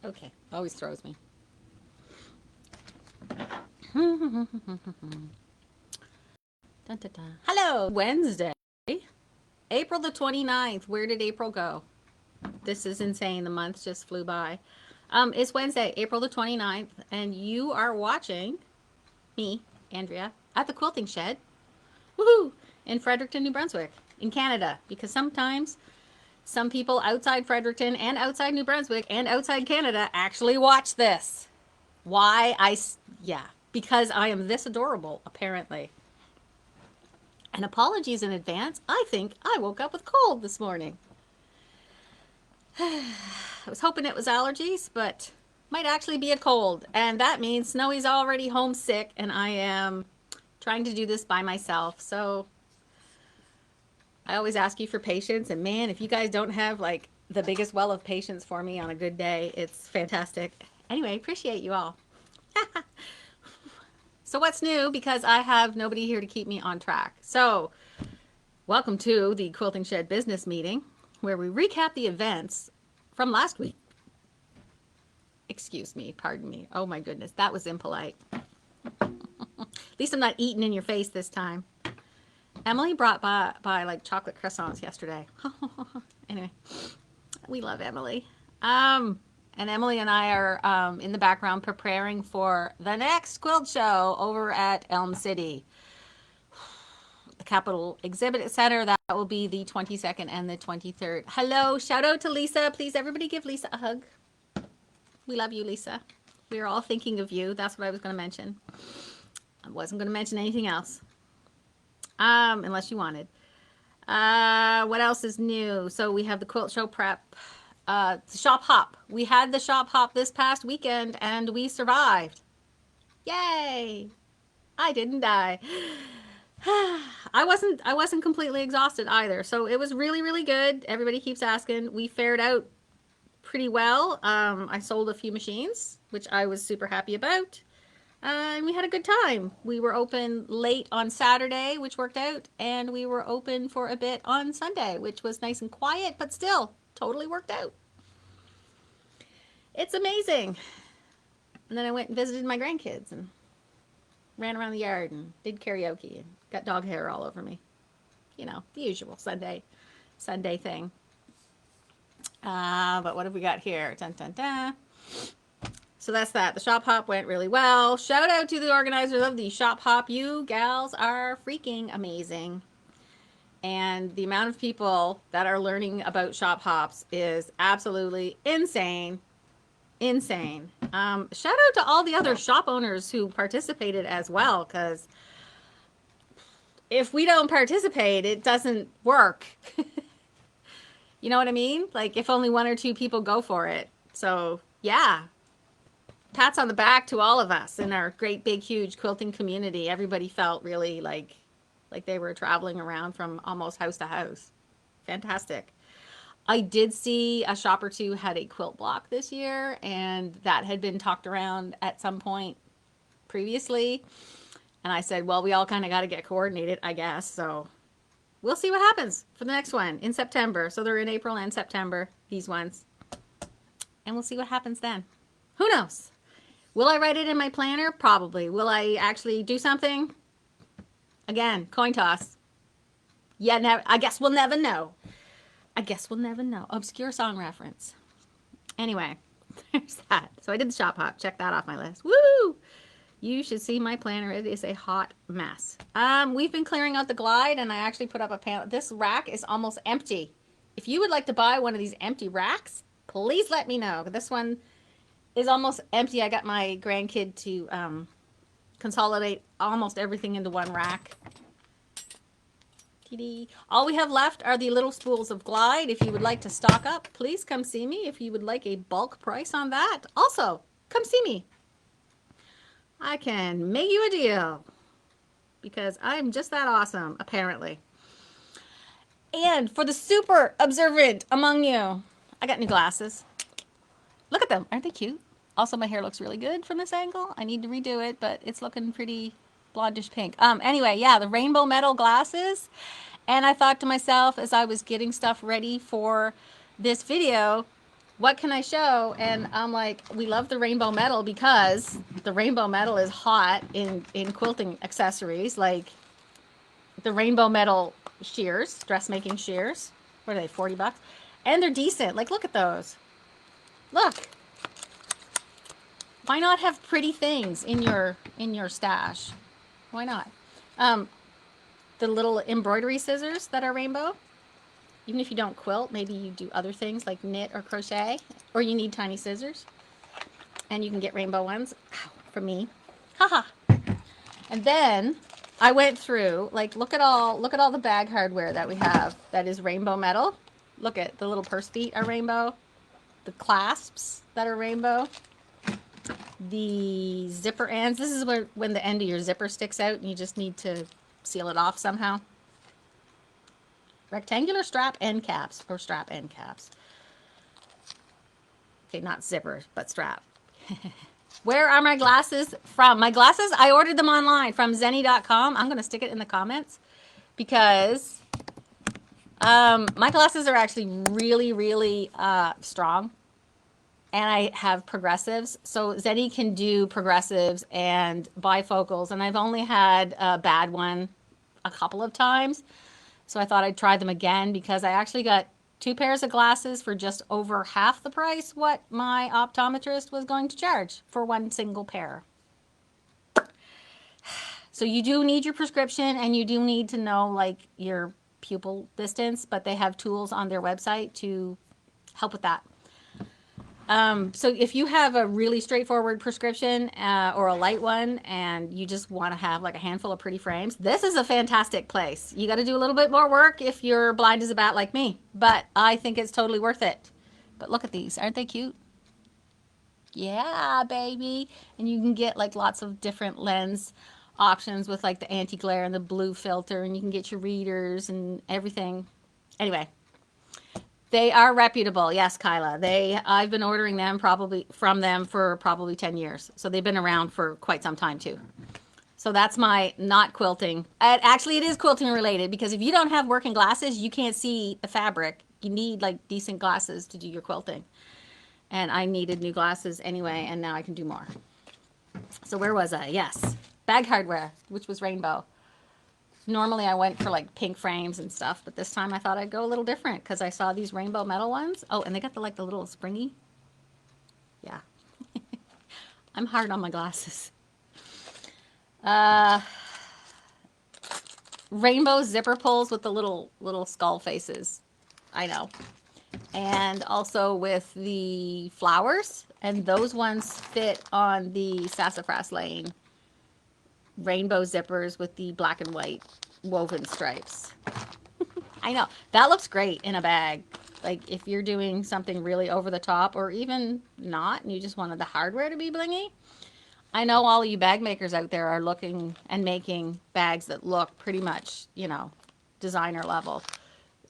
Okay, always throws me. Dun, dun, dun. Hello, Wednesday, April the 29th. Where did April go? This is insane. The month just flew by. It's Wednesday, April the 29th, and you are watching me, Andrea, at the Quilting Shed. Woohoo! In Fredericton, New Brunswick, in Canada, because sometimes some people outside Fredericton and outside New Brunswick and outside Canada actually watch this. Why? Yeah, because I am this adorable, apparently. And apologies in advance. I think I woke up with cold this morning. I was hoping it was allergies, but might actually be a cold. And that means Snowy's already homesick and I am trying to do this by myself. So I always ask you for patience. And man, if you guys don't have like the biggest well of patience for me on a good day, it's fantastic. Anyway, appreciate you all. So what's new? Because I have nobody here to keep me on track. So welcome to the Quilting Shed business meeting where we recap the events from last week. Excuse me, pardon me. Oh my goodness, that was impolite. At least I'm not eating in your face this time. Emily brought by like chocolate croissants yesterday. Anyway, we love Emily. And Emily and I are in the background preparing for the next quilt show over at Elm City, the Capitol Exhibit Center. That will be the 22nd and the 23rd. Hello, shout out to Lisa. Please, everybody give Lisa a hug. We love you, Lisa. We are all thinking of you. That's what I was going to mention. I wasn't going to mention anything else, unless you wanted. What else is new? So we have the quilt show prep. The shop hop. We had the shop hop this past weekend and we survived. Yay! I didn't die. I wasn't completely exhausted either. So it was really, really good. Everybody keeps asking. We fared out pretty well. I sold a few machines, which I was super happy about. And we had a good time. We were open late on Saturday, which worked out, and we were open for a bit on Sunday, which was nice and quiet, but still totally worked out. It's amazing. And then I went and visited my grandkids and ran around the yard and did karaoke and got dog hair all over me. You know, the usual Sunday thing. But what have we got here? Dun, dun, dun. So that's that. The shop hop went really well. Shout out to the organizers of the shop hop. You gals are freaking amazing. And the amount of people that are learning about shop hops is absolutely insane. Insane. Shout out to all the other shop owners who participated as well, because if we don't participate, it doesn't work. You know what I mean? Like if only one or two people go for it. So yeah, pats on the back to all of us in our great big huge quilting community. Everybody felt really like they were traveling around from almost house to house. Fantastic. I did see a shop or two had a quilt block this year, and that had been talked around at some point previously. And I said, well, we all kind of got to get coordinated, I guess. So we'll see what happens for the next one in September. So they're in April and September, these ones. And we'll see what happens then. Who knows? Will I write it in my planner? Probably. Will I actually do something? Again, coin toss. Yeah, I guess we'll never know. I guess we'll never know. Obscure song reference. Anyway, there's that. So I did the shop hop. Check that off my list. Woo! You should see my planner. It is a hot mess. We've been clearing out the glide, and I actually put up a panel. This rack is almost empty. If you would like to buy one of these empty racks, please let me know. This one is almost empty. I got my grandkid to consolidate almost everything into one rack. All we have left are the little spools of glide. If you would like to stock up, please come see me. If you would like a bulk price on that, also come see me. I can make you a deal because I'm just that awesome, apparently. And for the super observant among you, I got new glasses. Look at them. Aren't they cute? Also, my hair looks really good from this angle. I need to redo it, but it's looking pretty blondish pink. Anyway, yeah, the rainbow metal glasses. And I thought to myself as I was getting stuff ready for this video, what can I show? And I'm like, we love the rainbow metal because the rainbow metal is hot in quilting accessories, like the rainbow metal shears, dressmaking shears. What are they, 40 bucks? And they're decent. Like, look at those. Look. Why not have pretty things in your stash? Why not? The little embroidery scissors that are rainbow. Even if you don't quilt, maybe you do other things like knit or crochet, or you need tiny scissors. And you can get rainbow ones. Ow, from me. Haha. And then I went through, like, look at all the bag hardware that we have that is rainbow metal. Look at the little purse feet are rainbow. The clasps that are rainbow. The zipper ends. This is where when the end of your zipper sticks out and you just need to seal it off somehow. Rectangular strap end caps, or strap end caps. Okay, not zipper, but strap. Where are my glasses from? My glasses, I ordered them online from zenny.com. I'm going to stick it in the comments because my glasses are actually really, really strong. And I have progressives. So Zenny can do progressives and bifocals. And I've only had a bad one a couple of times. So I thought I'd try them again because I actually got 2 pairs of glasses for just over half the price what my optometrist was going to charge for one single pair. So you do need your prescription and you do need to know like your pupil distance, but they have tools on their website to help with that. So if you have a really straightforward prescription or a light one and you just want to have like a handful of pretty frames, this is a fantastic place. You got to do a little bit more work if you're blind as a bat like me, but I think it's totally worth it. But look at these. Aren't they cute? Yeah, baby. And you can get like lots of different lens options with like the anti-glare and the blue filter, and you can get your readers and everything. Anyway. They are reputable. Yes, Kyla. I've been ordering them from them for probably 10 years. So they've been around for quite some time too. So that's my not quilting. Actually, it is quilting related because if you don't have working glasses, you can't see the fabric. You need like decent glasses to do your quilting. And I needed new glasses anyway, and now I can do more. So where was I? Yes. Bag hardware, which was rainbow. Normally I went for like pink frames and stuff, but this time I thought I'd go a little different because I saw these rainbow metal ones. Oh, and they got the like the little springy. Yeah. I'm hard on my glasses. Rainbow zipper pulls with the little skull faces. I know. And also with the flowers, and those ones fit on the Sassafras Lane rainbow zippers with the black and white woven stripes. I know that looks great in a bag, like if you're doing something really over the top or even not and you just wanted the hardware to be blingy. I know all of you bag makers out there are looking and making bags that look pretty much, you know, designer level.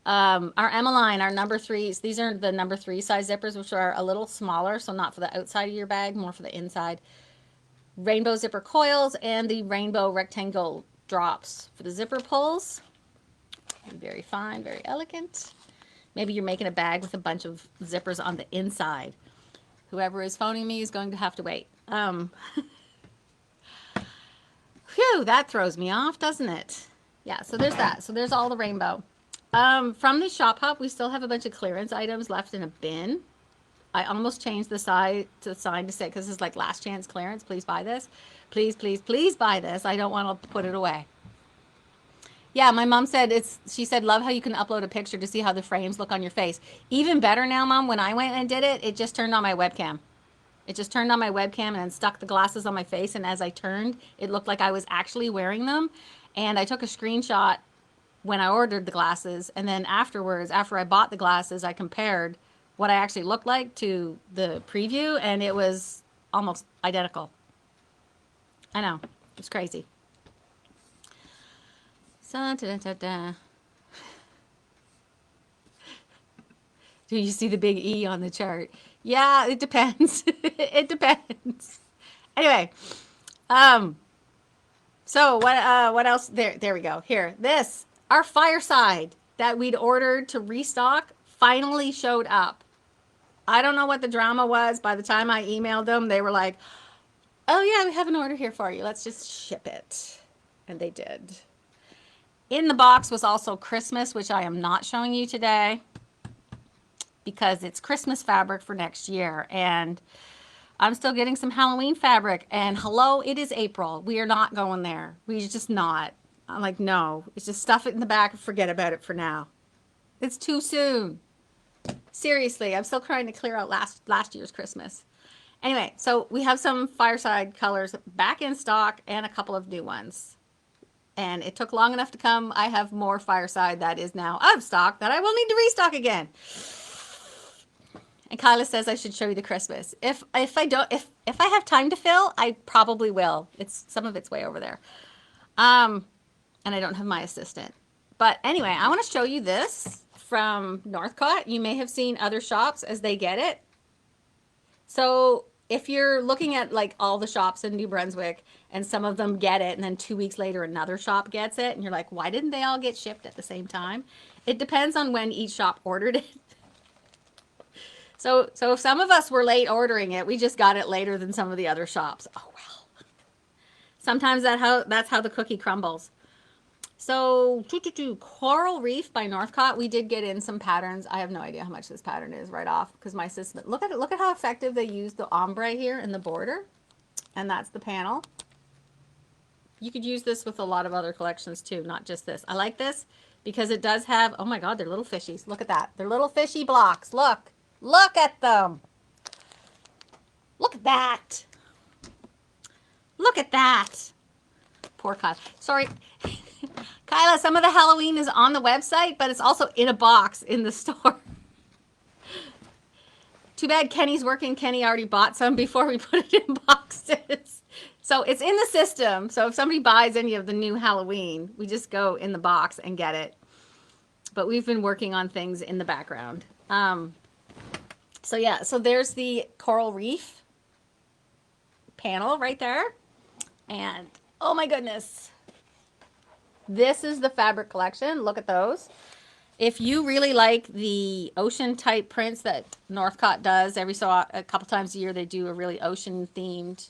Our Emmeline, our number 3s, these are the number 3 size zippers, which are a little smaller, so not for the outside of your bag, more for the inside. Rainbow zipper coils and the rainbow rectangle drops for the zipper pulls. Very fine, very elegant. Maybe you're making a bag with a bunch of zippers on the inside. Whoever is phoning me is going to have to wait. Phew, that throws me off, doesn't it? Yeah, so there's that. So there's all the rainbow. From the Shop Hop, we still have a bunch of clearance items left in a bin. I almost changed the sign to say, because it's like last chance clearance, please buy this. Please, please, please buy this. I don't want to put it away. Yeah, my mom said, she said, love how you can upload a picture to see how the frames look on your face. Even better now, Mom, when I went and did it, it just turned on my webcam. It just turned on my webcam and then stuck the glasses on my face. And as I turned, it looked like I was actually wearing them. And I took a screenshot when I ordered the glasses. And then afterwards, after I bought the glasses, I compared what I actually looked like to the preview, and it was almost identical. I know, it's crazy. So, do you see the big E on the chart? Yeah, it depends. It depends. Anyway, so what else? There we go. Here, our fireside that we'd ordered to restock finally showed up. I don't know what the drama was. By the time I emailed them, they were like, oh yeah, we have an order here for you. Let's just ship it. And they did. In the box was also Christmas, which I am not showing you today because it's Christmas fabric for next year. And I'm still getting some Halloween fabric. And hello, it is April. We are not going there. We're just not. I'm like, no. It's just stuff it in the back and forget about it for now. It's too soon. Seriously, I'm still trying to clear out last year's Christmas. Anyway, so we have some Fireside colors back in stock and a couple of new ones. And it took long enough to come. I have more Fireside that is now out of stock that I will need to restock again. And Kyla says I should show you the Christmas. If I have time to fill, I probably will. Some of it's way over there. And I don't have my assistant. But anyway, I want to show you this from Northcott. You may have seen other shops as they get it. So if you're looking at like all the shops in New Brunswick and some of them get it and then 2 weeks later another shop gets it and you're like, why didn't they all get shipped at the same time? It depends on when each shop ordered it. So if some of us were late ordering it, we just got it later than some of the other shops. Oh well. Sometimes that's how the cookie crumbles. So, Coral Reef by Northcott. We did get in some patterns. I have no idea how much this pattern is right off because my system. Look at how effective they use the ombre here in the border, and that's the panel. You could use this with a lot of other collections too, not just this. I like this because it does have. Oh my God, they're little fishies. Look at that. They're little fishy blocks. Look at them. Look at that. Look at that. Poor Kyla. Sorry. Kyla, some of the Halloween is on the website, but it's also in a box in the store. Too bad Kenny's working. Kenny already bought some before we put it in boxes. So it's in the system. So if somebody buys any of the new Halloween, we just go in the box and get it. But we've been working on things in the background. So yeah, so there's the Coral Reef panel right there. And oh my goodness. This is the fabric collection. Look at those. If you really like the ocean type prints that Northcott does, a couple times a year they do a really ocean themed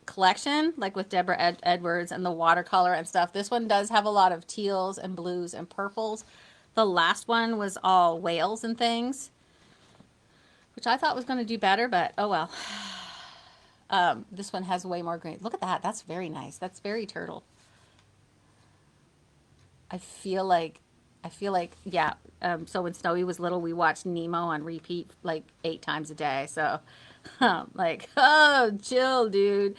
collection, like with Deborah Edwards and the watercolor and stuff. This one does have a lot of teals and blues and purples. The last one was all whales and things, which I thought was going to do better, but oh well. This one has way more green. Look at that. That's very nice. That's very turtle. I feel like, yeah. So when Snowy was little, we watched Nemo on repeat like 8 times a day. So like, oh, chill, dude.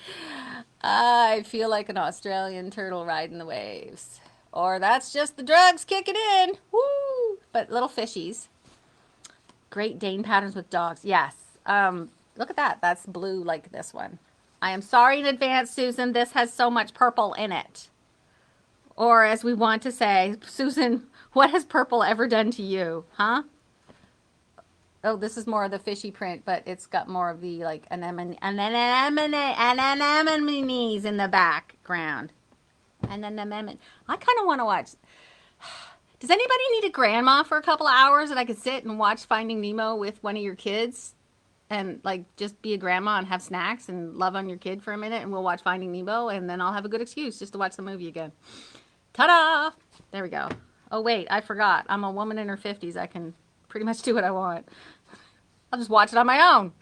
I feel like an Australian turtle riding the waves. Or that's just the drugs kicking in. Woo! But little fishies. Great Dane patterns with dogs. Yes. Look at that. That's blue like this one. I am sorry in advance, Susan. This has so much purple in it. Or as we want to say, Susan, what has purple ever done to you? Huh? Oh, this is more of the fishy print, but it's got more of the like anemones in the background. Anemone. I kind of want to watch. Does anybody need a grandma for a couple of hours that I could sit and watch Finding Nemo with one of your kids? And like just be a grandma and have snacks and love on your kid for a minute and we'll watch Finding Nemo and then I'll have a good excuse just to watch the movie again. Ta-da! There we go. Oh wait, I forgot. I'm a woman in her 50s. I can pretty much do what I want. I'll just watch it on my own.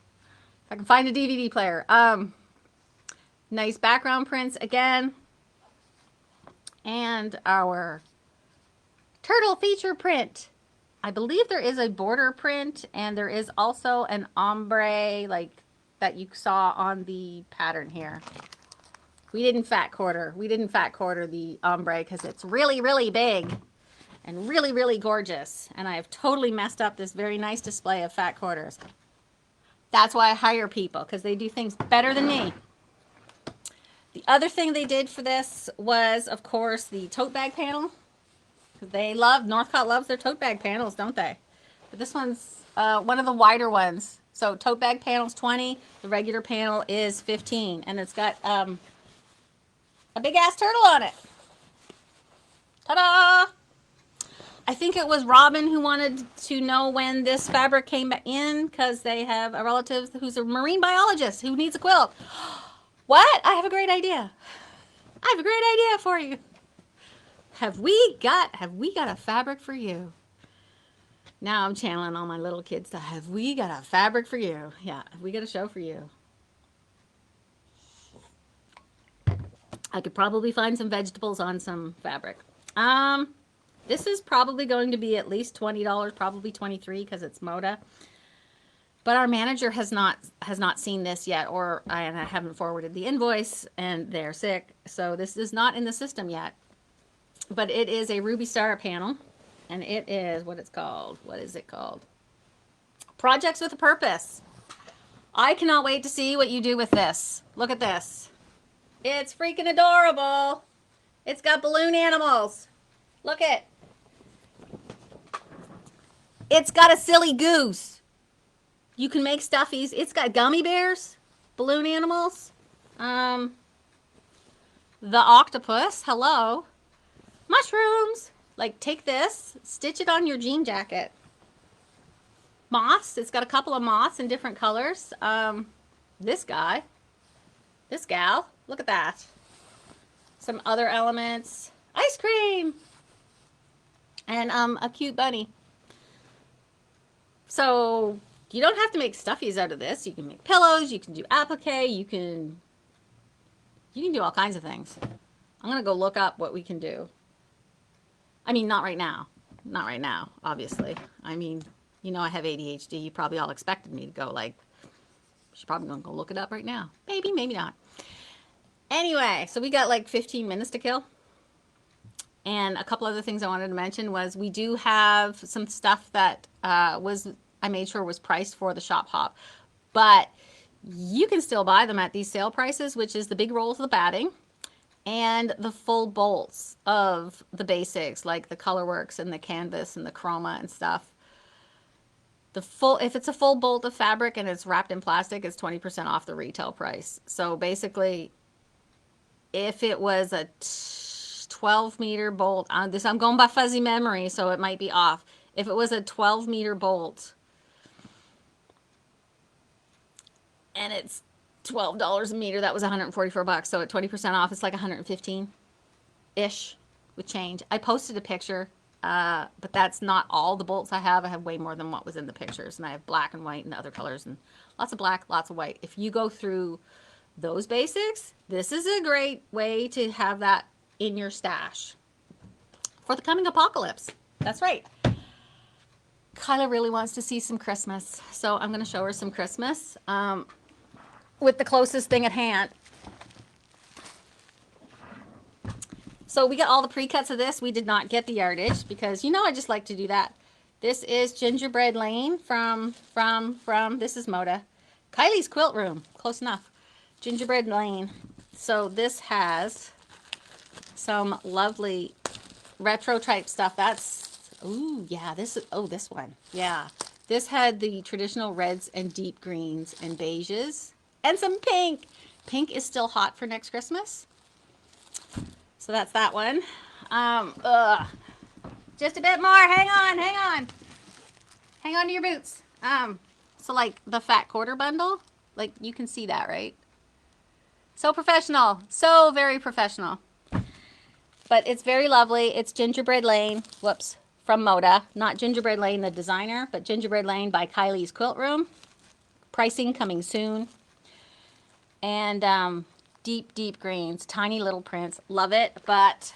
If I can find a DVD player. Nice background prints again. And our turtle feature print. I believe there is a border print and there is also an ombre like that you saw on the pattern here. We didn't fat quarter. We didn't fat quarter the ombre because it's really, really big and really, really gorgeous. And I have totally messed up this very nice display of fat quarters. That's why I hire people because they do things better than me. The other thing they did for this was, of course, the tote bag panel. Northcott loves their tote bag panels, don't they? But this one's one of the wider ones. So tote bag panel's 20, the regular panel is 15, and it's got a big ass turtle on it. Ta-da! I think it was Robin who wanted to know when this fabric came in because they have a relative who's a marine biologist who needs a quilt. What? I have a great idea. I have a great idea for you. Have we got a fabric for you? Now I'm channeling all my little kids to have we got a fabric for you? Yeah, have we got a show for you? I could probably find some vegetables on some fabric. This is probably going to be at least $20, probably $23 because it's Moda. But our manager has not seen this yet, and I haven't forwarded the invoice, and they're sick, so this is not in the system yet. But it is a Ruby Star panel, and it is what it's called. What is it called? Projects with a Purpose. I cannot wait to see what you do with this. Look at this. It's freaking adorable. It's got balloon animals. Look it. It's got a silly goose. You can make stuffies. It's got gummy bears, balloon animals, the octopus, hello, mushrooms. Like, take this, stitch it on your jean jacket. Moths. It's got a couple of moths in different colors. This guy, this gal, look at that. Some other elements. Ice cream. And a cute bunny. So you don't have to make stuffies out of this. You can make pillows, you can do applique, you can do all kinds of things. I'm gonna go look up what we can do. I mean, not right now. Not right now, obviously. I mean, you know I have ADHD. You probably all expected me to go like, she's probably gonna go look it up right now. Maybe, maybe not. Anyway, so we got like 15 minutes to kill. And a couple other things I wanted to mention was we do have some stuff that I made sure was priced for the shop hop. But you can still buy them at these sale prices, which is the big rolls of the batting and the full bolts of the basics, like the colorworks and the canvas and the chroma and stuff. If it's a full bolt of fabric and it's wrapped in plastic, it's 20% off the retail price. So basically, if it was a 12-meter bolt on this, I'm going by fuzzy memory, so it might be off. If it was a 12-meter bolt and it's $12 a meter, that was 144 bucks. So at 20% off, it's like 115-ish with change. I posted a picture, but that's not all the bolts I have. I have way more than what was in the pictures, and I have black and white and other colors and lots of black, lots of white. If you go through those basics, this is a great way to have that in your stash for the coming apocalypse. That's right. Kyla really wants to see some Christmas, so I'm going to show her some Christmas with the closest thing at hand. So we got all the pre-cuts of this. We did not get the yardage because, you know, I just like to do that. This is Gingerbread Lane from this is Moda. Kylie's Quilt Room, close enough. Gingerbread Lane. So this has some lovely retro type stuff. That's, ooh, yeah, this one. Yeah. This had the traditional reds and deep greens and beiges and some pink. Pink is still hot for next Christmas. So that's that one. Just a bit more. Hang on, hang on. Hang on to your boots. So like the fat quarter bundle, like you can see that, right? So professional, so very professional. But it's very lovely. It's Gingerbread Lane, whoops, from Moda. Not Gingerbread Lane, the designer, but Gingerbread Lane by Kylie's Quilt Room. Pricing coming soon. And deep, deep greens, tiny little prints. Love it, but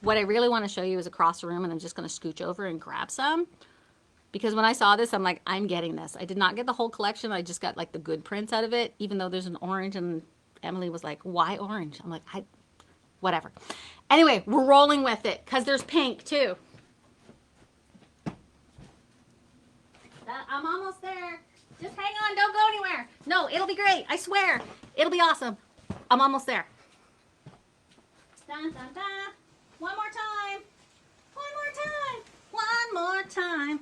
what I really want to show you is across the room, and I'm just going to scooch over and grab some. Because when I saw this, I'm like, I'm getting this. I did not get the whole collection. I just got like the good prints out of it, even though there's an orange, and Emily was like, why orange? I'm like, whatever. Anyway, we're rolling with it because there's pink too. I'm almost there. Just hang on, don't go anywhere. No, it'll be great. I swear. It'll be awesome. I'm almost there. Dun, dun, dun. One more time. One more time.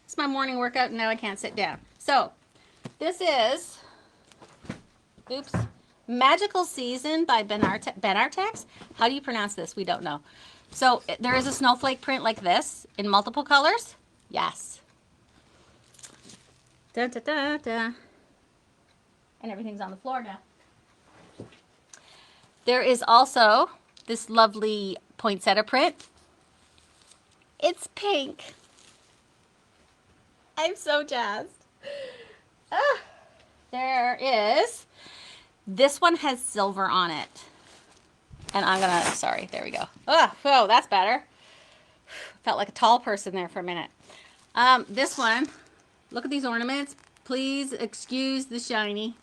It's my morning workout, and now I can't sit down. So, this is, oops, Magical Season by Benartex. How do you pronounce this? We don't know. So there is a snowflake print like this in multiple colors. Yes. Da, da, da, da. And everything's on the floor now. There is also this lovely poinsettia print. It's pink. I'm so jazzed. Ah. There is, this one has silver on it. And I'm gonna, sorry, there we go. Oh, whoa, that's better. Felt like a tall person there for a minute. This one, look at these ornaments. Please excuse the shiny.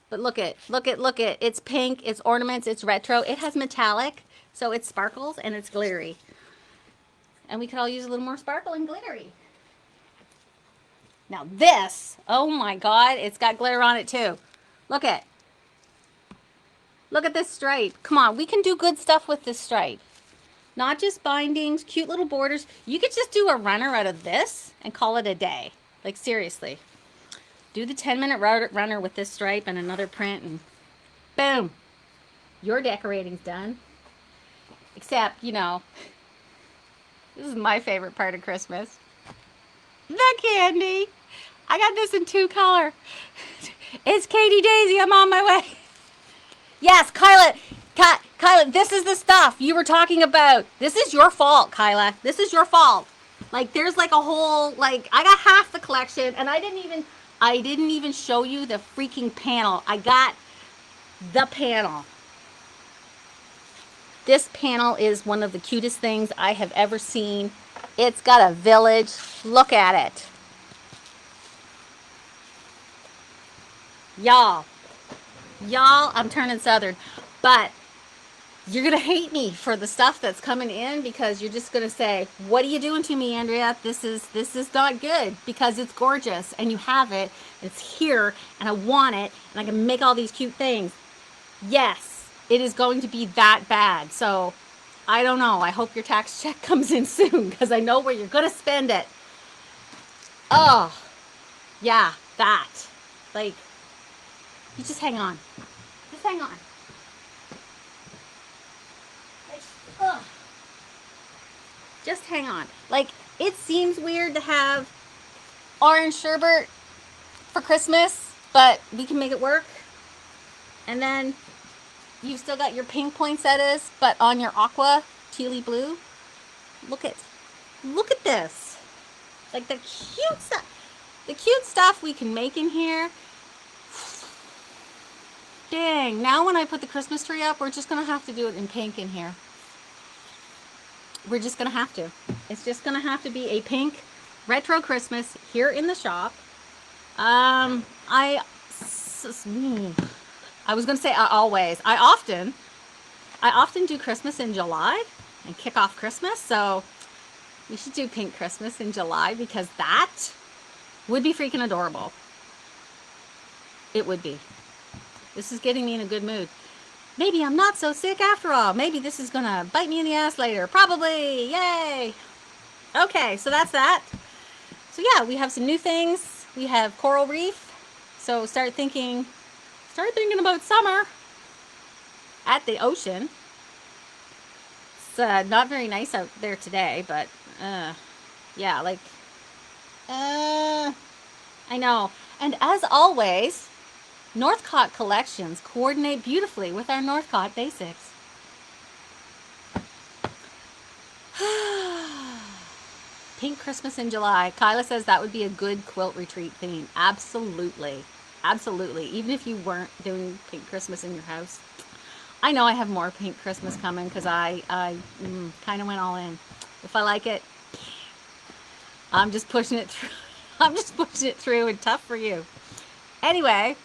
But look it, look it, look it. It's pink, it's ornaments, it's retro. It has metallic, so it sparkles and it's glittery. And we could all use a little more sparkle and glittery. Now this, oh my God, it's got glitter on it too. Look at this stripe. Come on, we can do good stuff with this stripe. Not just bindings, cute little borders. You could just do a runner out of this and call it a day. Like seriously. Do the 10-minute runner with this stripe and another print and boom. Your decorating's done. Except, you know, this is my favorite part of Christmas. The candy. I got this in 2 color. It's Katie Daisy. I'm on my way. Yes, Kyla. Kyla, this is the stuff you were talking about. This is your fault, Kyla. This is your fault. Like, there's like a whole, like, I got half the collection, and I didn't even show you the freaking panel. I got the panel. This panel is one of the cutest things I have ever seen. It's got a village. Look at it. Y'all, I'm turning southern, but you're going to hate me for the stuff that's coming in because you're just going to say, what are you doing to me, Andrea? This is not good because it's gorgeous and you have it. It's here and I want it and I can make all these cute things. Yes, it is going to be that bad. So I don't know. I hope your tax check comes in soon because I know where you're going to spend it. Oh, yeah, that. Like, you just hang on. Just hang on. Like, ugh. Just hang on. Like, it seems weird to have orange sherbet for Christmas, but we can make it work. And then you've still got your pink poinsettias, but on your aqua tealy blue. Look at this. Like the cute stuff. The cute stuff we can make in here. Dang, now when I put the Christmas tree up, we're just going to have to do it in pink in here. We're just going to have to. It's just going to have to be a pink retro Christmas here in the shop. I was going to say I often do Christmas in July and kick off Christmas. So we should do pink Christmas in July because that would be freaking adorable. It would be. This is getting me in a good mood. Maybe I'm not so sick after all. Maybe this is going to bite me in the ass later. Probably. Yay. Okay, so that's that. So yeah, we have some new things. We have coral reef. So start thinking about summer at the ocean. It's not very nice out there today, but yeah, like I know. And as always, Northcott collections coordinate beautifully with our Northcott basics. Pink Christmas in July. Kyla says that would be a good quilt retreat theme. Absolutely. Absolutely. Even if you weren't doing pink Christmas in your house. I know I have more pink Christmas coming because I kind of went all in. If I like it, I'm just pushing it through. I'm just pushing it through and tough for you. Anyway,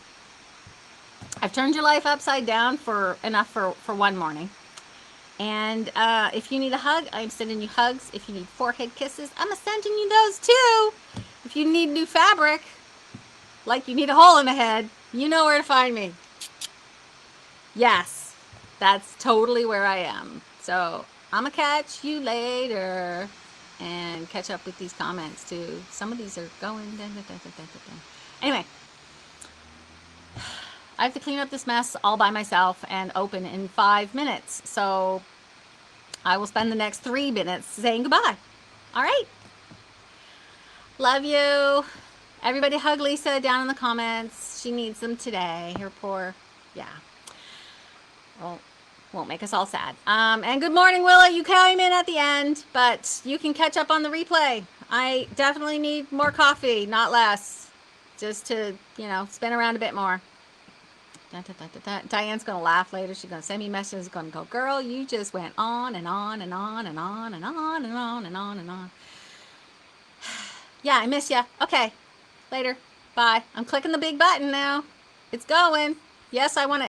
I've turned your life upside down for enough for one morning. And if you need a hug, I'm sending you hugs. If you need forehead kisses, I'm sending you those too. If you need new fabric, like you need a hole in the head, you know where to find me. Yes, that's totally where I am. So I'm going to catch you later and catch up with these comments too. Some of these are going. Anyway, I have to clean up this mess all by myself and open in 5 minutes. So I will spend the next 3 minutes saying goodbye. All right. Love you. Everybody hug Lisa down in the comments. She needs them today. Her poor, yeah. Well, won't make us all sad. And good morning, Willa. You came in at the end, but you can catch up on the replay. I definitely need more coffee, not less, just to, you know, spin around a bit more. Diane's going to laugh later. She's going to send me messages, going to go, girl, you just went on and on and on and on and on and on and on and on. Yeah, I miss ya. Okay, later. Bye. I'm clicking the big button now. It's going. Yes, I want to